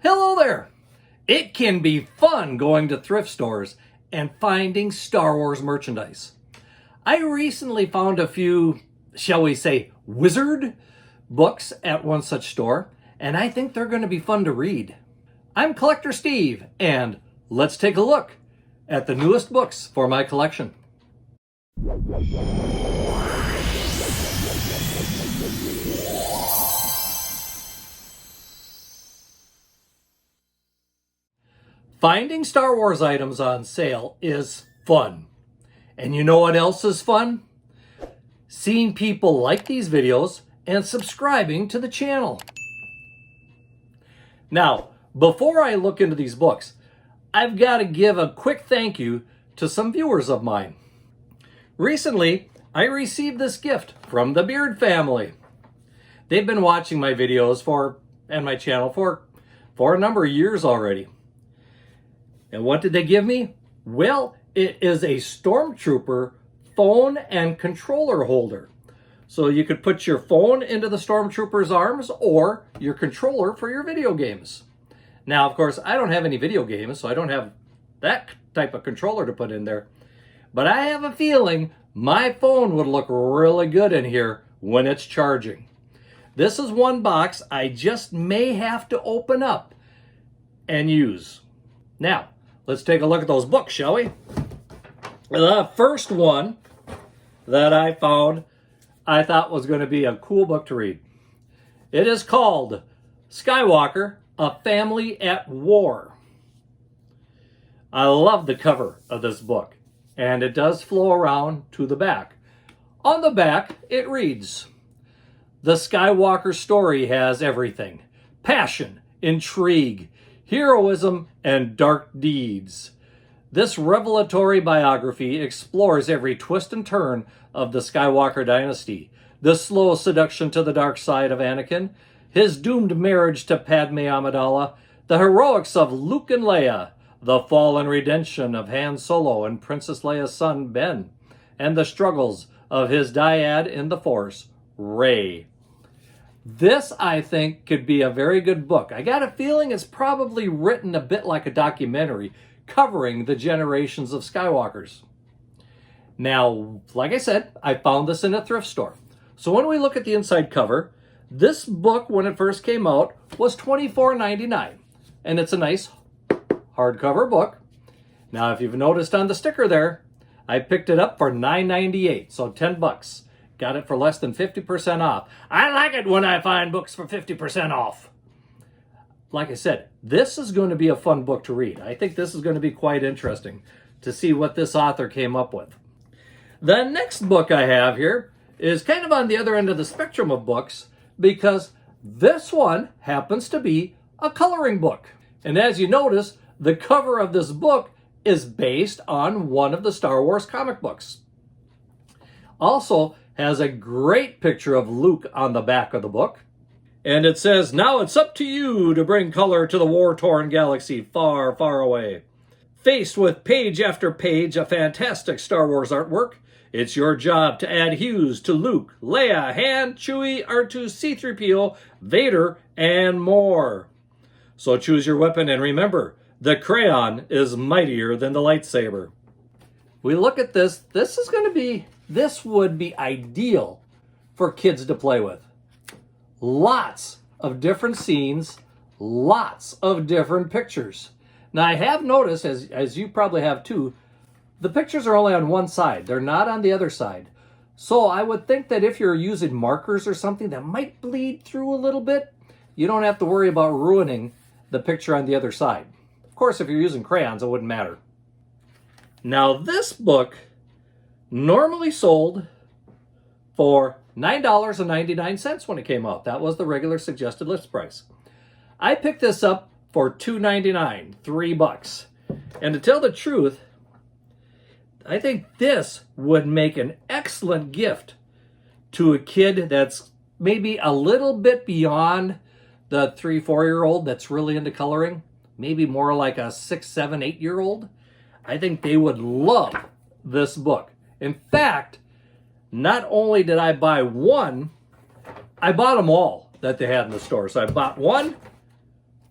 Hello there! It can be fun going to thrift stores and finding Star Wars merchandise. I recently found a few, shall we say, wizard books at one such store, and I think they're going to be fun to read. I'm Collector Steve, and let's take a look at the newest books for my collection. Finding Star Wars items on sale is fun. And you know what else is fun? Seeing people like these videos and subscribing to the channel. Now, before I look into these books, I've got to give a quick thank you to some viewers of mine. Recently, I received this gift from the Beard family. They've been watching my videos and my channel for a number of years already. And what did they give me? Well, it is a Stormtrooper phone and controller holder. So you could put your phone into the Stormtrooper's arms or your controller for your video games. Now, of course, I don't have any video games, so I don't have that type of controller to put in there. But I have a feeling my phone would look really good in here when it's charging. This is one box I just may have to open up and use. Now, let's take a look at those books, shall we? The first one that I found I thought was going to be a cool book to read. It is called Skywalker, A Family at War. I love the cover of this book, and it does flow around to the back. On the back, it reads, "The Skywalker story has everything: passion, intrigue, heroism, and dark deeds. This revelatory biography explores every twist and turn of the Skywalker dynasty, the slow seduction to the dark side of Anakin, his doomed marriage to Padme Amidala, the heroics of Luke and Leia, the fall and redemption of Han Solo and Princess Leia's son Ben, and the struggles of his dyad in the Force, Rey." This, I think, could be a very good book. I got a feeling it's probably written a bit like a documentary covering the generations of Skywalkers. Now, like I said, I found this in a thrift store. So when we look at the inside cover, this book, when it first came out, was $24.99. And it's a nice hardcover book. Now, if you've noticed on the sticker there, I picked it up for $9.98, so $10. Got it for less than 50% off. I like it when I find books for 50% off. Like I said, this is going to be a fun book to read. I think this is going to be quite interesting to see what this author came up with. The next book I have here is kind of on the other end of the spectrum of books because this one happens to be a coloring book. And as you notice, the cover of this book is based on one of the Star Wars comic books. Also has a great picture of Luke on the back of the book. And it says, "Now it's up to you to bring color to the war-torn galaxy far, far away." Faced with page after page of fantastic Star Wars artwork, it's your job to add hues to Luke, Leia, Han, Chewie, R2, C-3PO, Vader, and more. So choose your weapon and remember, the crayon is mightier than the lightsaber. We look at this, this would be ideal for kids to play with. Lots of different scenes, lots of different pictures. Now, I have noticed, as you probably have too, the pictures are only on one side. They're not on the other side. So I would think that if you're using markers or something that might bleed through a little bit, you don't have to worry about ruining the picture on the other side. Of course, if you're using crayons, it wouldn't matter. Now, this book normally sold for $9.99 when it came out. That was the regular suggested list price. I picked this up for $2.99, $3. And to tell the truth, I think this would make an excellent gift to a kid that's maybe a little bit beyond the 3-4-year-old that's really into coloring, maybe more like a 6, 7, 8-year-old. I think they would love this book. In fact, not only did I buy one, I bought them all that they had in the store. So I bought 1,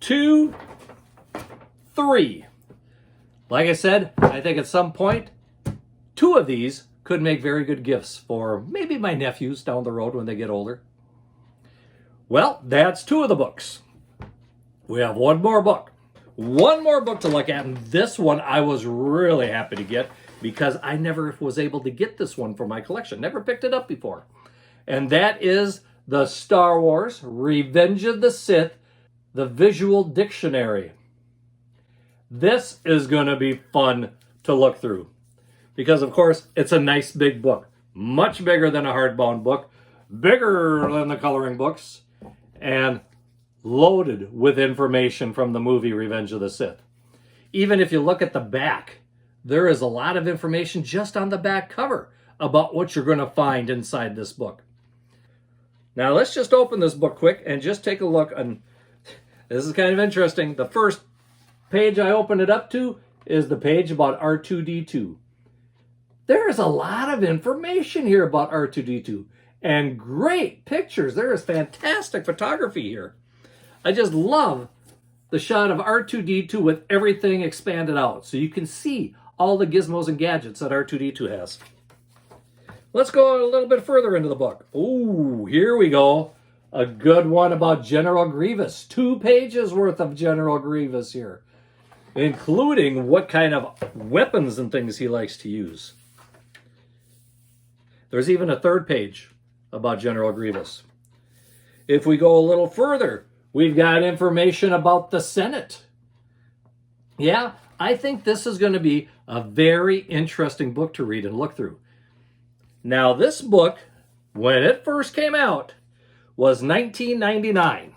2, 3. Like I said, I think at some point, 2 of these could make very good gifts for maybe my nephews down the road when they get older. Well, that's 2 of the books. We have one more book. One more book to look at, and this one I was really happy to get because I never was able to get this one for my collection. Never picked it up before. And that is the Star Wars Revenge of the Sith, the Visual Dictionary. This is going to be fun to look through because, of course, it's a nice big book. Much bigger than a hardbound book, bigger than the coloring books, and loaded with information from the movie Revenge of the Sith. Even if you look at the back, there is a lot of information just on the back cover about what you're going to find inside this book. Now let's just open this book quick and just take a look. And this is kind of interesting. The first page I opened it up to is the page about R2-D2. There is a lot of information here about R2-D2 and great pictures. There is fantastic photography here. I just love the shot of R2-D2 with everything expanded out so you can see all the gizmos and gadgets that R2-D2 has. Let's go a little bit further into the book. Oh, here we go. A good one about General Grievous. 2 pages worth of General Grievous here, including what kind of weapons and things he likes to use. There's even a 3rd page about General Grievous. If we go a little further, we've got information about the Senate. Yeah, I think this is going to be a very interesting book to read and look through. Now, this book, when it first came out, was $19.99.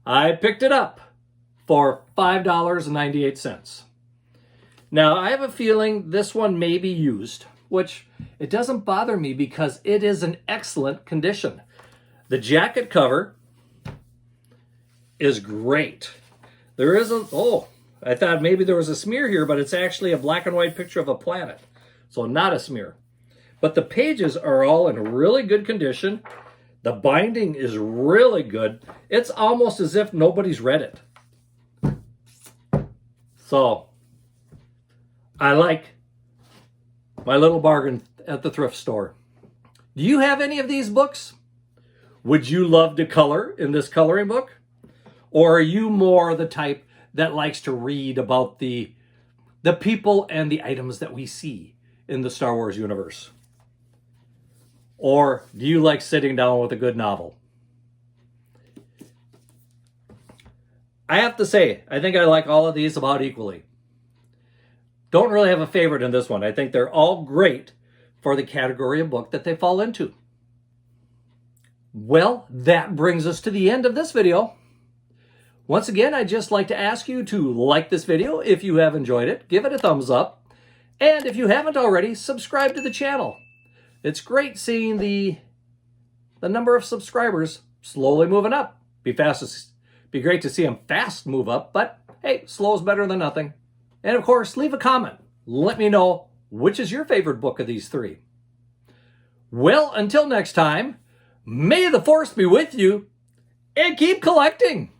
I picked it up for $5.98. Now, I have a feeling this one may be used, which it doesn't bother me because it is in excellent condition. The jacket cover is great. There is I thought maybe there was a smear here, but it's actually a black and white picture of a planet. So not a smear. But the pages are all in really good condition. The binding is really good. It's almost as if nobody's read it. So I like my little bargain at the thrift store. Do you have any of these books? Would you love to color in this coloring book? Or are you more the type that likes to read about the people and the items that we see in the Star Wars universe? Or do you like sitting down with a good novel? I have to say, I think I like all of these about equally. Don't really have a favorite in this one. I think they're all great for the category of book that they fall into. Well, that brings us to the end of this video. Once again, I'd just like to ask you to like this video if you have enjoyed it. Give it a thumbs up. And if you haven't already, subscribe to the channel. It's great seeing the number of subscribers slowly moving up. Be great to see them fast move up, but hey, slow is better than nothing. And of course, leave a comment. Let me know which is your favorite book of these 3. Well, until next time, may the Force be with you and keep collecting.